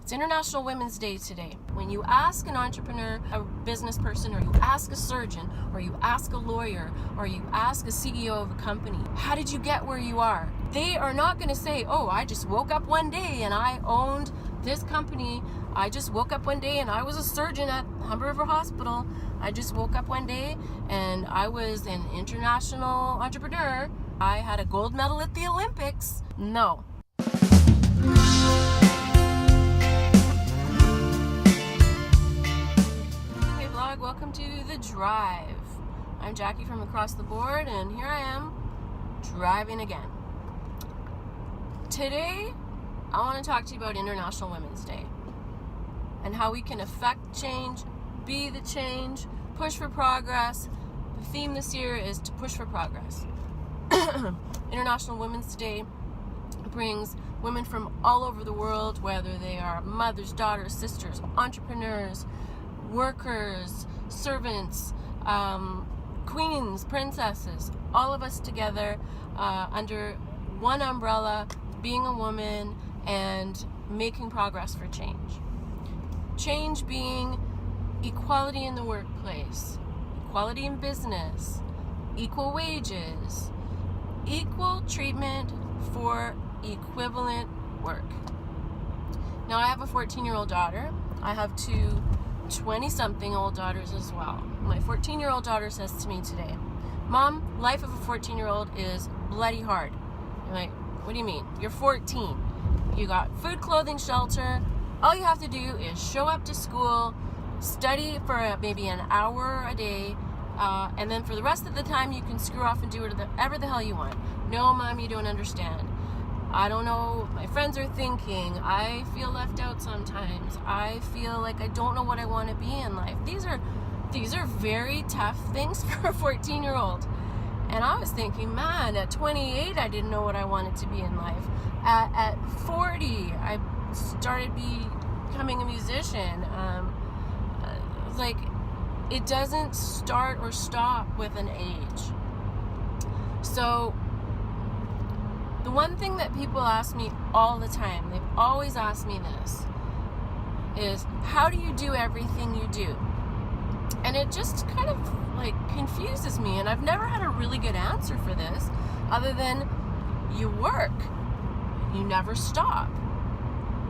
It's International Women's Day today. When you ask an entrepreneur, a business person, or you ask a surgeon, or you ask a lawyer, or you ask a CEO of a company, how did you get where you are? They are not going to say, oh, I just woke up one day and I owned this company. I just woke up one day and I was a surgeon at Humber River Hospital. I just woke up one day and I was an international entrepreneur. I had a gold medal at the Olympics. No. Welcome to The Drive. I'm Jackie from across the board, and here I am, driving again. Today, I want to talk to you about International Women's Day and how we can affect change, be the change, push for progress. The theme this year is to push for progress. International Women's Day brings women from all over the world, whether they are mothers, daughters, sisters, entrepreneurs, workers, servants, queens, princesses, all of us together under one umbrella, being a woman and making progress for change. Change being equality in the workplace, equality in business, equal wages, equal treatment for equivalent work. Now, I have a 14-year-old daughter. I have two 20-something-old daughters as well. My 14-year-old daughter says to me today, Mom, life of a 14-year-old is bloody hard. I'm like, what do you mean? You're 14. You got food, clothing, shelter. All you have to do is show up to school, study for maybe an hour a day, and then for the rest of the time you can screw off and do whatever the hell you want. No, Mom, you don't understand. I don't know what my friends are thinking. I feel left out sometimes. I feel like I don't know what I want to be in life. These are very tough things for a 14-year-old. And I was thinking, man, at 28, I didn't know what I wanted to be in life. At 40, I started becoming a musician. It doesn't start or stop with an age. So the one thing that people ask me all the time, they've always asked me this, is how do you do everything you do? And it just kind of confuses me, and I've never had a really good answer for this other than you work, you never stop.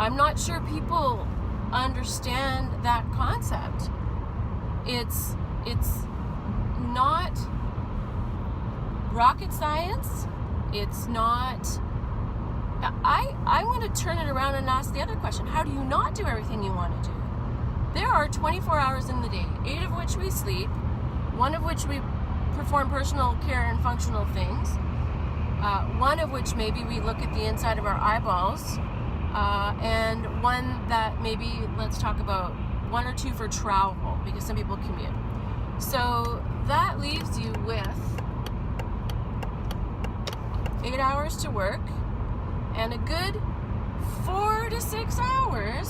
I'm not sure people understand that concept. It's not rocket science. It's not. I want to turn it around and ask the other question. How do you not do everything you want to do? There are 24 hours in the day, 8 of which we sleep, 1 of which we perform personal care and functional things, 1 of which maybe we look at the inside of our eyeballs, and 1 that maybe, let's talk about 1 or 2 for travel, because some people commute. So that leaves you with 8 hours to work and a good 4 to 6 hours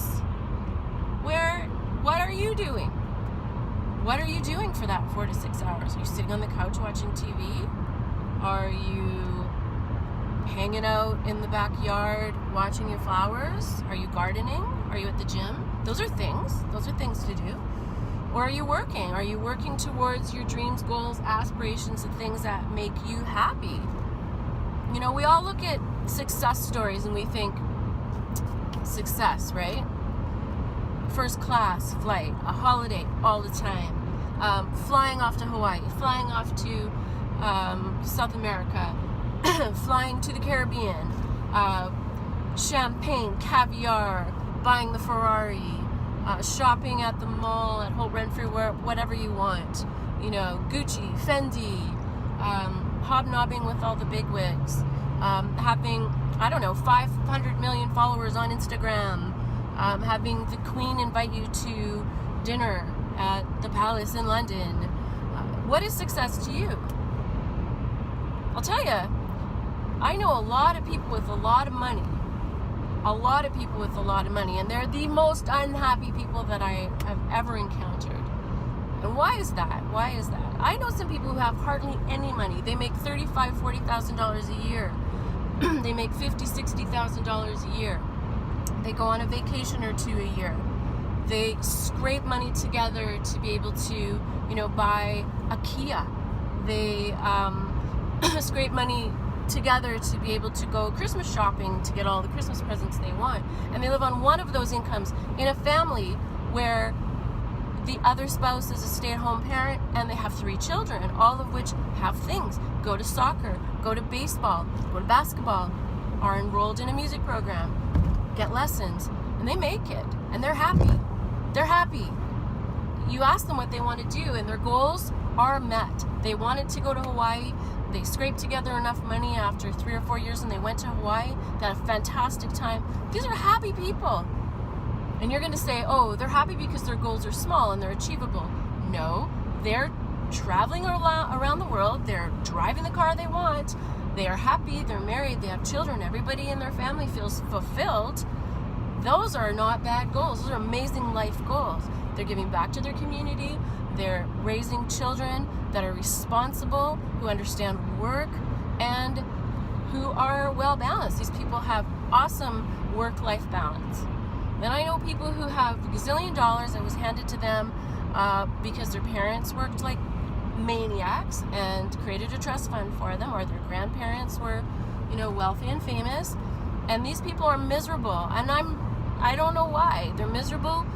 where what are you doing? What are you doing for that 4 to 6 hours? Are you sitting on the couch watching TV? Are you hanging out in the backyard watching your flowers? Are you gardening? Are you at the gym? Those are things to do. Or are you working? Are you working towards your dreams, goals, aspirations, and things that make you happy? You know, we all look at success stories and we think success, right? First class flight, a holiday all the time, flying off to Hawaii, flying off to South America, flying to the Caribbean, champagne, caviar, buying the Ferrari, shopping at the mall, at Holt Renfrew, whatever you want, you know, Gucci, Fendi, hobnobbing with all the bigwigs, having, 500 million followers on Instagram, having the Queen invite you to dinner at the Palace in London. What is success to you? I'll tell you, I know a lot of people with a lot of money. And they're the most unhappy people that I have ever encountered. And why is that? I know some people who have hardly any money. They make $35,000, $40,000 a year. They make $50,000, $60,000 a year. They go on a vacation or two a year. They scrape money together to be able to, buy a Kia. They scrape money together to be able to go Christmas shopping to get all the Christmas presents they want. And they live on one of those incomes in a family where the other spouse is a stay-at-home parent and they have 3 children, all of which have things. Go to soccer, go to baseball, go to basketball, are enrolled in a music program, get lessons, and they make it. And they're happy. They're happy. You ask them what they want to do and their goals are met. They wanted to go to Hawaii. They scraped together enough money after 3 or 4 years and they went to Hawaii. They had a fantastic time. These are happy people. And you're going to say, oh, they're happy because their goals are small and they're achievable. No, they're traveling around the world. They're driving the car they want. They are happy. They're married. They have children. Everybody in their family feels fulfilled. Those are not bad goals. Those are amazing life goals. They're giving back to their community. They're raising children that are responsible, who understand work, and who are well balanced. These people have awesome work-life balance. Then I know people who have a gazillion dollars that was handed to them because their parents worked like maniacs and created a trust fund for them, or their grandparents were, wealthy and famous. And these people are miserable. And I don't know why. They're miserable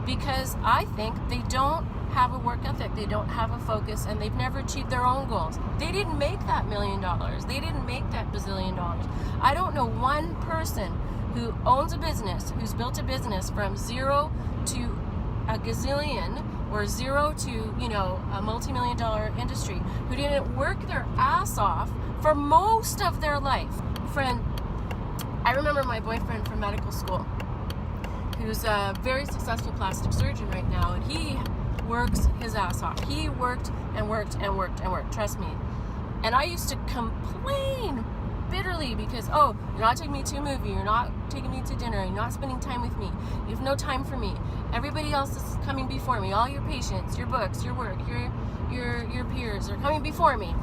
because I think they don't have a work ethic. They don't have a focus, and they've never achieved their own goals. They didn't make that $1 million. They didn't make that bazillion dollars. I don't know one person who owns a business, who's built a business from 0 to a gazillion, or 0 to, a multi-million-dollar industry, who didn't work their ass off for most of their life. Friend, I remember my boyfriend from medical school, who's a very successful plastic surgeon right now, and he works his ass off. He worked and worked and worked and worked, trust me. And I used to complain bitterly because, oh, you're not taking me to a movie, you're not taking me to dinner, you're not spending time with me, you have no time for me. Everybody else is coming before me. All your patients, your books, your work, your peers are coming before me.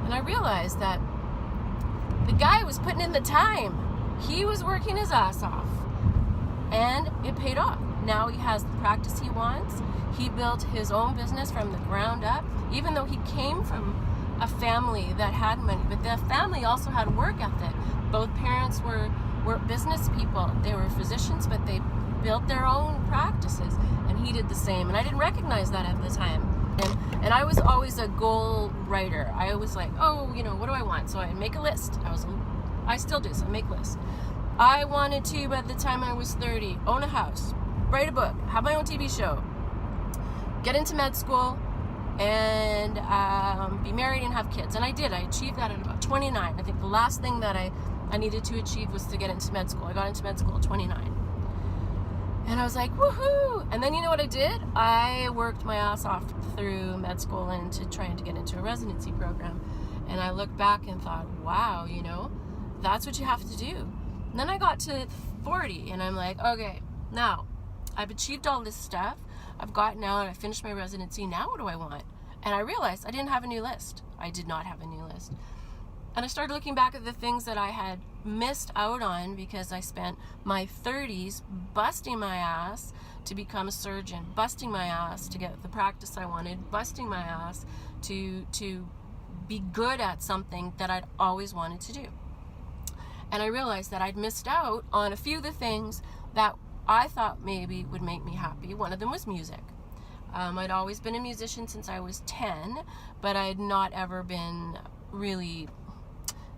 And I realized that the guy was putting in the time. He was working his ass off. And it paid off. Now he has the practice he wants. He built his own business from the ground up, even though he came from a family that had money. But the family also had work ethic. Both parents were business people. They were physicians, but they built their own practices. And he did the same. And I didn't recognize that at the time. And I was always a goal writer. I was like, oh, what do I want? So I make a list. I still do, so I make lists. I wanted to, by the time I was 30, own a house, write a book, have my own TV show, get into med school, and be married and have kids. And I did. I achieved that at about 29. I think the last thing that I needed to achieve was to get into med school. I got into med school at 29. And I was like, woohoo! And then you know what I did? I worked my ass off through med school and trying to get into a residency program. And I looked back and thought, wow, that's what you have to do. And then I got to 40 and I'm like, okay, now I've achieved all this stuff. I've gotten out, I finished my residency. Now what do I want? And I realized I didn't have a new list. I did not have a new list. And I started looking back at the things that I had missed out on because I spent my 30s busting my ass to become a surgeon, busting my ass to get the practice I wanted, busting my ass to be good at something that I'd always wanted to do. And I realized that I'd missed out on a few of the things that I thought maybe would make me happy. One of them was music. I'd always been a musician since I was 10, but I had not ever been really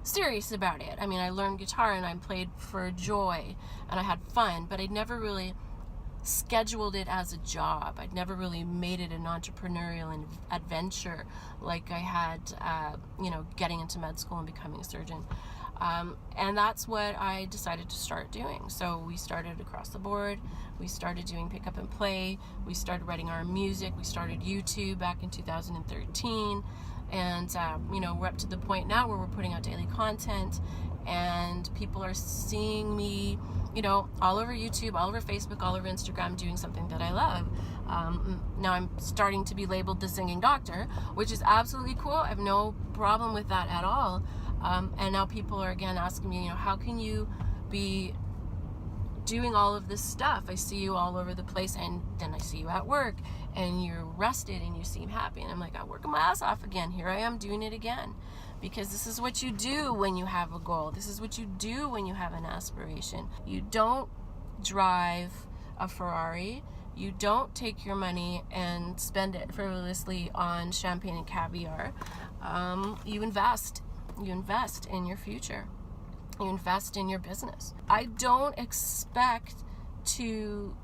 serious about it. I mean, I learned guitar and I played for joy and I had fun, but I'd never really scheduled it as a job. I'd never really made it an entrepreneurial adventure like I had, getting into med school and becoming a surgeon. And that's what I decided to start doing. So we started across the board. We started doing pick up and play. We started writing our music. We started YouTube back in 2013. And, we're up to the point now where we're putting out daily content and people are seeing me, all over YouTube, all over Facebook, all over Instagram, doing something that I love. Now I'm starting to be labeled the singing doctor, which is absolutely cool. I have no problem with that at all. And now people are again asking me, how can you be doing all of this stuff. I see you all over the place, and then I see you at work, and you're rested, and you seem happy. And I'm like, I'm working my ass off again. Here I am doing it again. Because this is what you do when you have a goal. This is what you do when you have an aspiration. You don't drive a Ferrari. You don't take your money and spend it frivolously on champagne and caviar. You invest. You invest in your future. You invest in your business. I don't expect to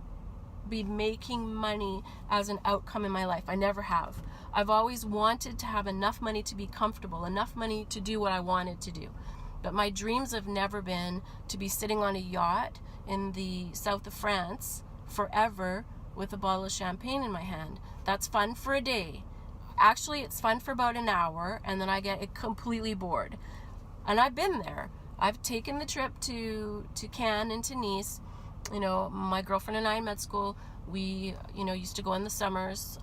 be making money as an outcome in my life. I never have. I've always wanted to have enough money to be comfortable, enough money to do what I wanted to do. But my dreams have never been to be sitting on a yacht in the south of France forever with a bottle of champagne in my hand. That's fun for a day. Actually, it's fun for about an hour, and then I get completely bored. And I've been there. I've taken the trip to Cannes and to Nice. You know, my girlfriend and I in med school, we, used to go in the summers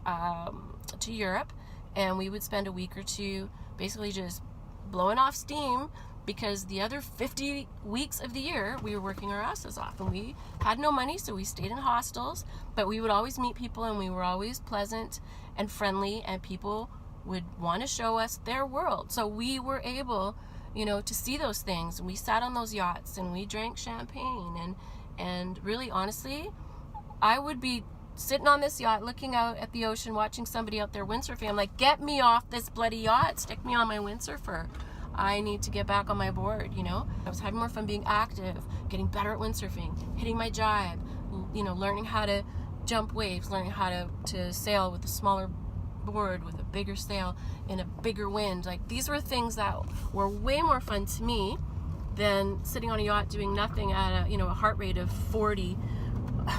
to Europe, and we would spend a week or two basically just blowing off steam, because the other 50 weeks of the year we were working our asses off, and we had no money, so we stayed in hostels, but we would always meet people, and we were always pleasant and friendly, and people would want to show us their world. So we were able, to see those things, and we sat on those yachts, and we drank champagne, and really, honestly, I would be sitting on this yacht looking out at the ocean, watching somebody out there windsurfing. I'm like, get me off this bloody yacht, stick me on my windsurfer. I need to get back on my board, I was having more fun being active, getting better at windsurfing, hitting my jibe, learning how to jump waves, learning how to sail with a smaller board with a bigger sail in a bigger wind. Like, these were things that were way more fun to me than sitting on a yacht doing nothing at a heart rate of 40,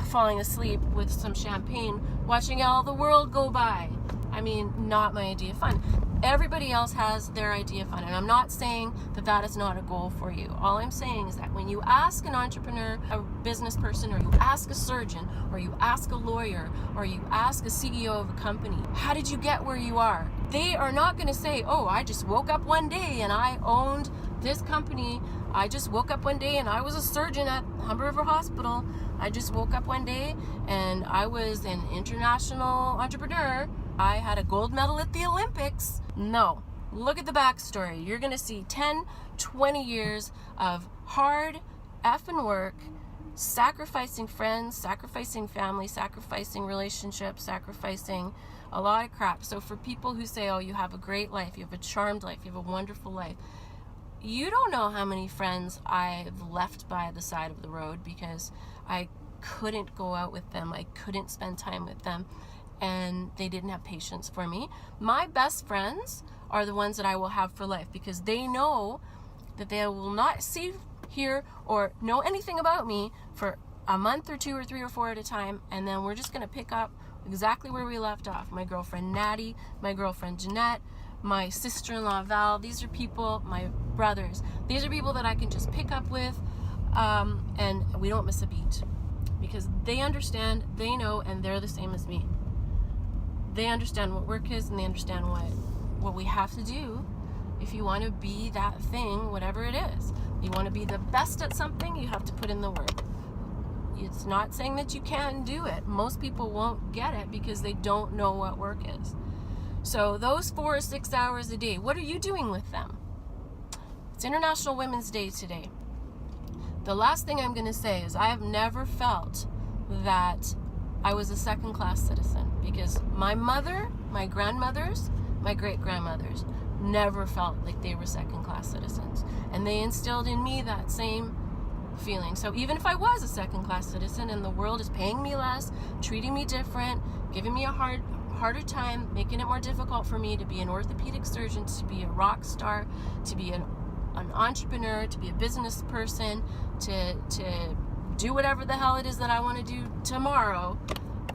falling asleep with some champagne, watching all the world go by. I mean, not my idea of fun. Everybody else has their idea of fun, and I'm not saying that is not a goal for you. All I'm saying is that when you ask an entrepreneur, a business person, or you ask a surgeon, or you ask a lawyer, or you ask a CEO of a company, how did you get where you are? They are not going to say, oh, I just woke up one day and I owned this company. I just woke up one day and I was a surgeon at Humber River Hospital. I just woke up one day and I was an international entrepreneur. I had a gold medal at the Olympics. No. Look at the backstory. You're going to see 10, 20 years of hard effing work, sacrificing friends, sacrificing family, sacrificing relationships, sacrificing a lot of crap. So for people who say, oh, you have a great life, you have a charmed life, you have a wonderful life, you don't know how many friends I've left by the side of the road because I couldn't go out with them. I couldn't spend time with them, and they didn't have patience for me. My best friends are the ones that I will have for life, because they know that they will not see, hear, or know anything about me for a month or 2 or 3 or 4 at a time, and then we're just going to pick up exactly where we left off. My girlfriend Natty, my girlfriend Jeanette, my sister-in-law Val, these are people, my brothers, these are people that I can just pick up with, and we don't miss a beat, because they understand, they know, and they're the same as me. They understand what work is, and they understand what we have to do if you want to be that thing, whatever it is. You want to be the best at something, you have to put in the work. It's not saying that you can't do it. Most people won't get it because they don't know what work is. So those 4 or 6 hours a day, what are you doing with them? It's International Women's Day today. The last thing I'm going to say is I have never felt that I was a second-class citizen, because my mother, my grandmothers, my great-grandmothers never felt like they were second-class citizens. And they instilled in me that same feeling. So even if I was a second-class citizen and the world is paying me less, treating me different, giving me a harder time, making it more difficult for me to be an orthopedic surgeon, to be a rock star, to be an entrepreneur, to be a business person, to do whatever the hell it is that I want to do tomorrow,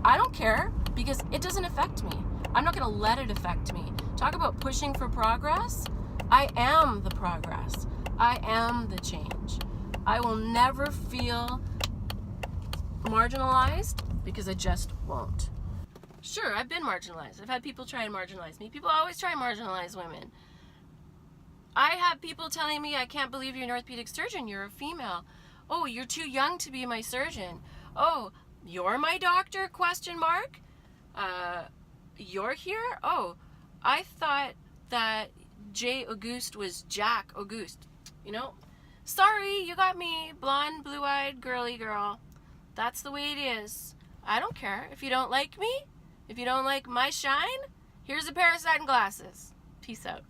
I don't care, because it doesn't affect me. I'm not going to let it affect me. Talk about pushing for progress. I am the progress. I am the change. I will never feel marginalized, because I just won't. Sure, I've been marginalized. I've had people try and marginalize me. People always try and marginalize women. I have people telling me, I can't believe you're an orthopedic surgeon, you're a female. Oh, you're too young to be my surgeon. Oh, you're my doctor? Question mark. You're here? Oh, I thought that J. Auguste was Jack Auguste. You know? Sorry, you got me, blonde, blue-eyed, girly girl. That's the way it is. I don't care. If you don't like me, if you don't like my shine, here's a pair of satin glasses. Peace out.